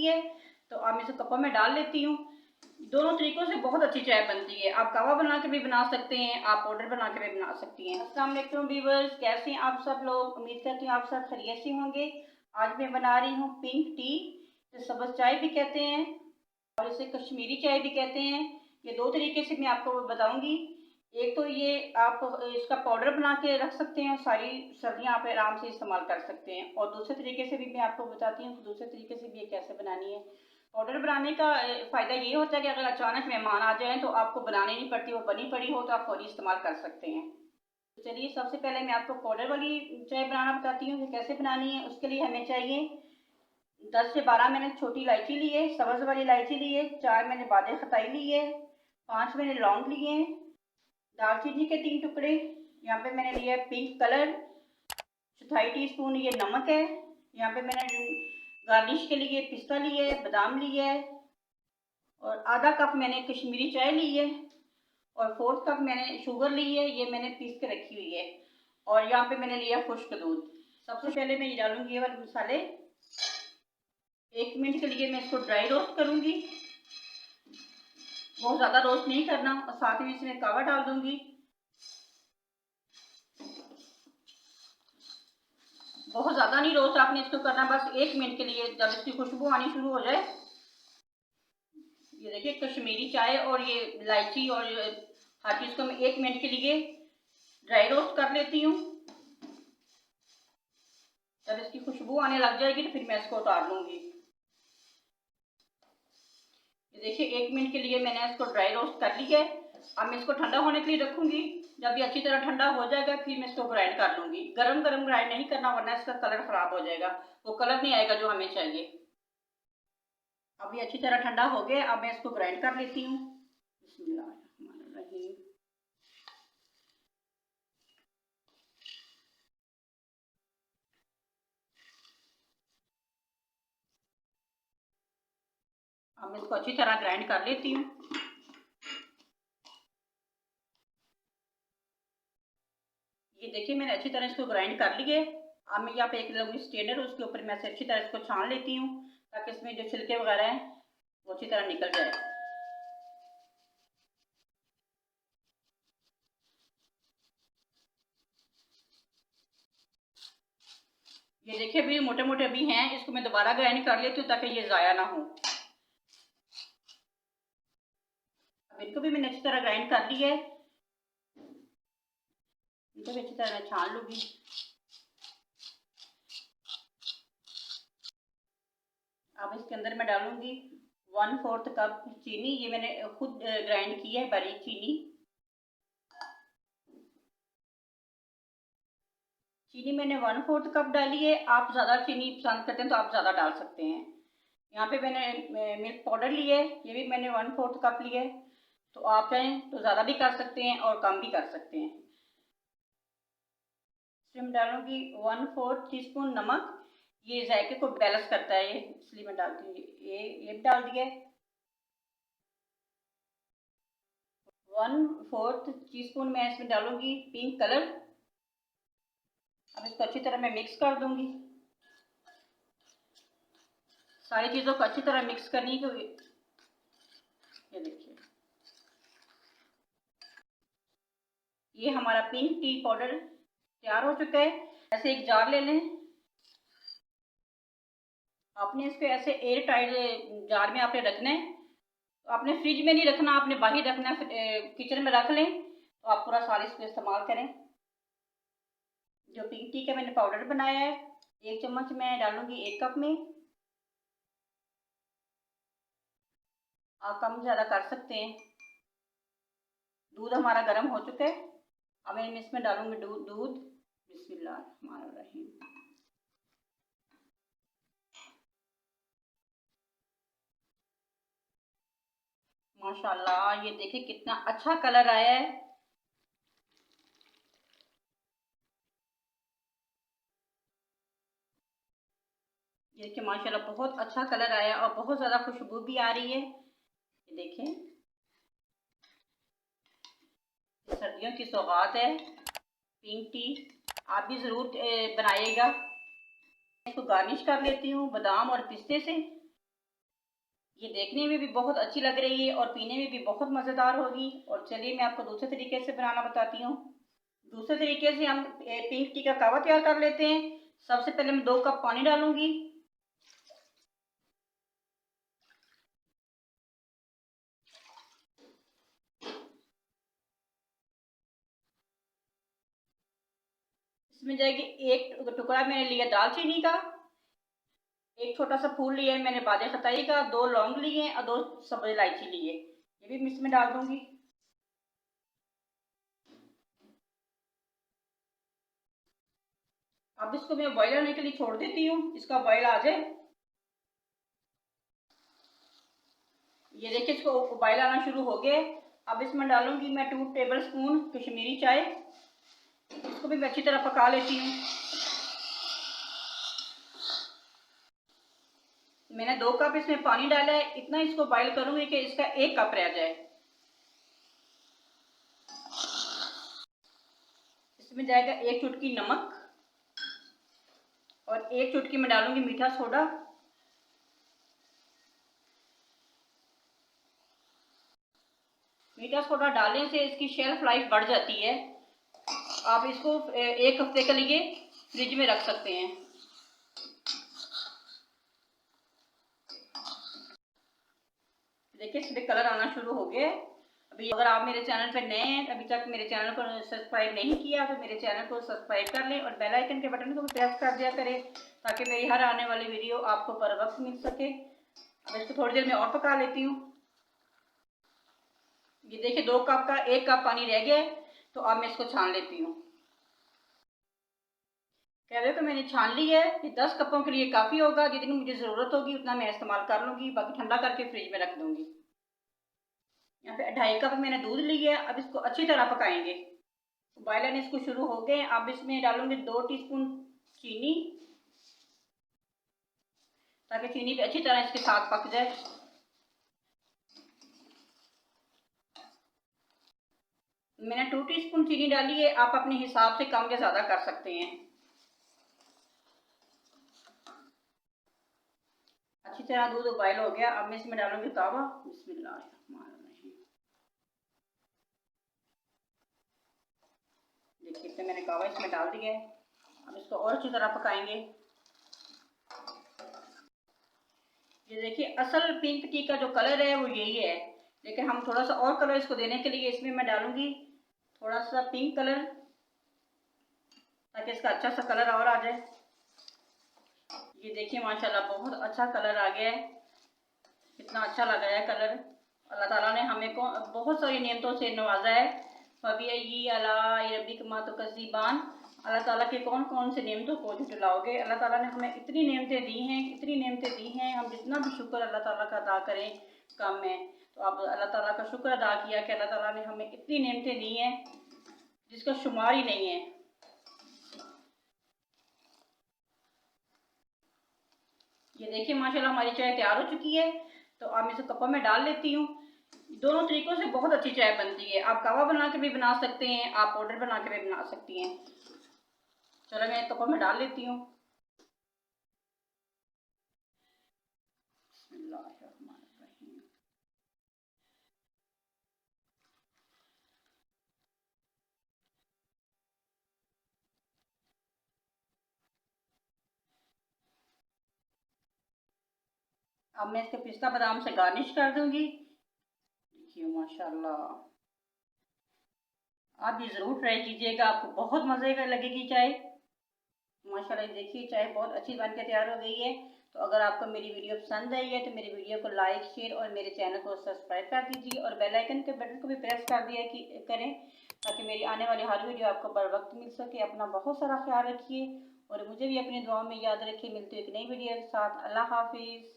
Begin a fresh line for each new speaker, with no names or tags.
है, तो अब मैं इसे कपों में डाल लेती हूँ। दोनों तरीकों से बहुत अच्छी चाय बनती है। आप कावा बना के भी बना सकते हैं, आप पाउडर बना के भी बना सकती हैं। अस्सलाम वालेकुम व्यूअर्स, कैसे हैं आप सब लोग? उम्मीद करती हूँ आप सब खैरियत से होंगे। आज मैं बना रही हूँ पिंक टी, तो सब्ज़ चाय भी कहते हैं और इसे कश्मीरी चाय भी कहते हैं। ये दो तरीके से मैं आपको बताऊंगी। एक तो ये आप इसका पाउडर बना के रख सकते हैं, सारी सर्दियाँ आप आराम से इस्तेमाल कर सकते हैं। और दूसरे तरीके से भी मैं आपको बताती हूँ कि दूसरे तरीके से भी ये कैसे बनानी है। पाउडर बनाने का फ़ायदा ये होता है कि अगर अचानक मेहमान आ जाएं तो आपको बनानी नहीं पड़ती, वो बनी पड़ी हो तो आप फौरी इस्तेमाल कर सकते हैं। तो चलिए सबसे पहले मैं आपको पाउडर वाली चाय बनाना बताती हूँ कि कैसे बनानी है। उसके लिए हमें चाहिए 10 से 12 मैंने छोटी इलायची ली है, सब्ज़ वाली इलायची ली है, 4 मैंने बादे खताई ली है, 5 मैंने लौंग लिए हैं, दालचीनी के 3 टुकड़े। यहाँ पे मैंने लिया है पिंक कलर, 1/4 टीस्पून ये नमक है। यहाँ पे मैंने गार्निश के लिए पिस्ता लिया है, बादाम लिया है और आधा कप मैंने कश्मीरी चाय ली है और 4 कप मैंने शुगर ली है, ये मैंने पीस के रखी हुई है। और यहाँ पे मैंने लिया खुश्क दूध। सबसे पहले मैं ये डालूंगी ये वाले मसाले। 1 मिनट के लिए मैं इसको ड्राई रोस्ट करूंगी, बहुत ज़्यादा रोस्ट नहीं करना। और साथ में इसमें कावा डाल दूंगी। बहुत ज़्यादा नहीं रोस्ट आपने इसको करना, बस 1 मिनट के लिए। जब इसकी खुशबू आनी शुरू हो जाए, ये देखिए कश्मीरी चाय और ये इलायची और हर चीज़ को मैं 1 मिनट के लिए ड्राई रोस्ट कर लेती हूँ। जब इसकी खुशबू आने लग जाएगी तो फिर मैं इसको उतार लूँगी। ये देखिए 1 मिनट के लिए मैंने इसको ड्राई रोस्ट कर लिया है। अब मैं इसको ठंडा होने के लिए रखूँगी। जब ये अच्छी तरह ठंडा हो जाएगा फिर मैं इसको ग्राइंड कर लूँगी। गरम गरम ग्राइंड नहीं करना, वरना इसका कलर ख़राब हो जाएगा, वो कलर नहीं आएगा जो हमें चाहिए। अब ये अच्छी तरह ठंडा हो गया, अब मैं इसको ग्राइंड कर लेती हूँ। बिस्मिल्लाहिर्रहमानिर्रहीम। अब मैं इसको अच्छी तरह ग्राइंड कर लेती हूँ। ये देखिए मैंने अच्छी तरह इसको ग्राइंड कर लिए। अब मैं यहाँ पे एक लूँगी स्ट्रेनर, उसके ऊपर मैं से अच्छी तरह इसको छान लेती हूँ ताकि इसमें जो छिलके वगैरह हैं वो अच्छी तरह निकल जाए। ये देखिए अभी मोटे मोटे अभी हैं, इसको मैं दोबारा ग्राइंड कर लेती हूँ ताकि ये ज़ाया ना हो। अब इनको भी मैंने अच्छी तरह ग्राइंड कर लिया है, इनको भी अच्छी तरह मैं छान लूँगी। अब इसके अंदर मैं डालूंगी 1/4 कप चीनी। ये मैंने खुद ग्राइंड की है बारीक चीनी। चीनी मैंने 1/4 कप डाली है। आप ज़्यादा चीनी पसंद करते हैं तो आप ज़्यादा डाल सकते हैं। यहाँ पे मैंने मिल्क पाउडर लिया है, ये भी मैंने 1/4 कप लिया है। तो आप चाहें तो ज़्यादा भी कर सकते हैं और कम भी कर सकते हैं। इसमें डालूंगी 1/4 टीस्पून नमक। ये जायके को बैलेंस करता है, ये इसलिए मैं डालती हूँ। ये डाल दिया। 1/4 टीस्पून मैं इसमें डालूंगी पिंक कलर। अब इसको अच्छी तरह मैं मिक्स कर दूंगी। सारी चीज़ों को अच्छी तरह मिक्स करनी है। ये देखिए ये हमारा पिंक टी पाउडर तैयार हो चुका है। ऐसे एक जार ले लें। आपने इसको ऐसे एयर टाइट जार में आपने रखना है। तो आपने फ्रिज में नहीं रखना, आपने बाहर रखना है, किचन में रख लें तो आप पूरा साल इसको इस्तेमाल करें। जो पिंक टी का मैंने पाउडर बनाया है, 1 चम्मच मैं डालूंगी 1 कप में। आप कम ज़्यादा कर सकते हैं। दूध हमारा गर्म हो चुका है। अब मैं इसमें डालूंगी दूध। बिस्मिल्लाहिर्रहमानिर्रहीम। माशाल्लाह ये देखिए कितना अच्छा कलर आया है। ये देखिए माशाल्लाह बहुत अच्छा कलर आया और बहुत ज़्यादा खुशबू भी आ रही है। ये देखिए सर्दियों की सौगात है पिंक टी, आप भी ज़रूर बनाइएगा। इसको गार्निश कर लेती हूँ बादाम और पिस्ते से। ये देखने में भी बहुत अच्छी लग रही है और पीने में भी बहुत मज़ेदार होगी। और चलिए मैं आपको दूसरे तरीके से बनाना बताती हूँ। दूसरे तरीके से हम पिंक टी का कावा तैयार कर लेते हैं। सबसे पहले मैं 2 कप पानी डालूंगी। इसमें जाएगी 1 टुकड़ा मैंने लिया दालचीनी का, 1 छोटा सा फूल लिया है मैंने बादे खताई का, 2 लौंग लिए हैं और 2 सब्ज इलायची लिए, ये भी इसमें डाल दूंगी। अब इसको मैं बॉईल आने के लिए छोड़ देती हूँ, इसका बॉईल आ जाए। ये देखिए इसको बॉईल आना शुरू हो गया। अब इसमें डालूंगी मैं 2 टेबल स्पून कश्मीरी चाय। इसको भी मैं अच्छी तरह पका लेती हूँ। मैंने 2 कप इसमें पानी डाला है, इतना इसको बॉईल करूंगी कि इसका 1 कप रह जाए। इसमें जाएगा 1 चुटकी नमक और 1 चुटकी में डालूंगी मीठा सोडा। मीठा सोडा डालने से इसकी शेल्फ लाइफ बढ़ जाती है। आप इसको 1 हफ्ते के लिए फ्रिज में रख सकते हैं। देखिए इसमें कलर आना शुरू हो गया। अभी अगर आप मेरे चैनल पर नए हैं, अभी तक मेरे चैनल को सब्सक्राइब नहीं किया तो मेरे चैनल को सब्सक्राइब कर लें और बेल आइकन के बटन को भी प्रेस कर दिया करें ताकि मेरी हर आने वाली वीडियो आपको बर वक्त मिल सके। अब इसको थोड़ी देर में और पका लेती हूँ। ये देखिए 2 कप का 1 कप पानी रह गया है, तो अब मैं इसको छान लेती हूँ। कहवे को मैंने छान ली है। ये 10 कपों के लिए काफ़ी होगा, जितनी मुझे ज़रूरत होगी उतना मैं इस्तेमाल कर लूँगी, बाकी ठंडा करके फ्रिज में रख दूँगी। यहाँ पे 2.5 कप मैंने दूध लिया है। अब इसको अच्छी तरह पकाएंगे। बॉयल आने इसको शुरू हो गए। अब इसमें डालूंगी 2 टीस्पून चीनी ताकि चीनी भी अच्छी तरह इसके साथ पक जाए। मैंने 2 टीस्पून चीनी डाली है, आप अपने हिसाब से कम या ज़्यादा कर सकते हैं। अच्छी तरह दूध बॉयल हो गया। अब मैं इसमें डालूंगी कावा। बिस्मिल्लाहिर्रहमानिर्रहीम। देखिए तो मैंने कावा इसमें डाल दिया है। अब इसको और अच्छी तरह पकाएंगे। ये देखिए असल पिंक टी का जो कलर है वो यही है, लेकिन हम थोड़ा सा और कलर इसको देने के लिए इसमें मैं डालूंगी थोड़ा सा पिंक कलर ताकि इसका अच्छा सा कलर और आ जाए। ये देखिए माशाल्लाह बहुत अच्छा कलर आ गया है, कितना अच्छा लगा है कलर। अल्लाह ताला ने हमें को बहुत सारी नेमतों से नवाजा है। फबी अला रब्बिक मा तुकज़्ज़िबान। अल्लाह ताला के कौन कौन से नेमतों को झुटलाओगे। अल्लाह ताला ने हमें इतनी नेमतें दी हैं, इतनी नेमतें दी हैं, हम जितना भी शुक्र अल्लाह ताला का अदा करें कम है। तो अब अल्लाह ताला का शुक्र अदा किया कि अल्लाह ताला ने हमें इतनी नेमतें दी हैं जिसका शुमार ही नहीं है। ये देखिए माशाल्लाह हमारी चाय तैयार हो चुकी है। तो अब मैं इसे कपों में डाल लेती हूँ। दोनों तरीकों से बहुत अच्छी चाय बनती है। आप कावा बना के भी बना सकते हैं, आप पाउडर बना के भी बना सकती हैं। चलो मैं कपों में डाल लेती हूँ। अब मैं इसके पिस्ता बादाम से गार्निश कर दूंगी। देखिए माशाल्लाह आप ये ज़रूर ट्राई कीजिएगा, आपको बहुत मज़े का लगेगी चाय। माशाल्लाह देखिए चाय बहुत अच्छी बन के तैयार हो गई है। तो अगर आपको मेरी वीडियो पसंद आई है तो मेरी वीडियो को लाइक शेयर और मेरे चैनल को सब्सक्राइब कर दीजिए और बेल आइकन के बटन को भी प्रेस कर दिया करें ताकि मेरी आने वाली हर वीडियो आपको बर वक्त मिल सके। अपना बहुत सारा ख्याल रखिए और मुझे भी अपनी दुआओं में याद रखिए। मिलती है एक नई वीडियो के साथ। अल्लाह हाफिज़।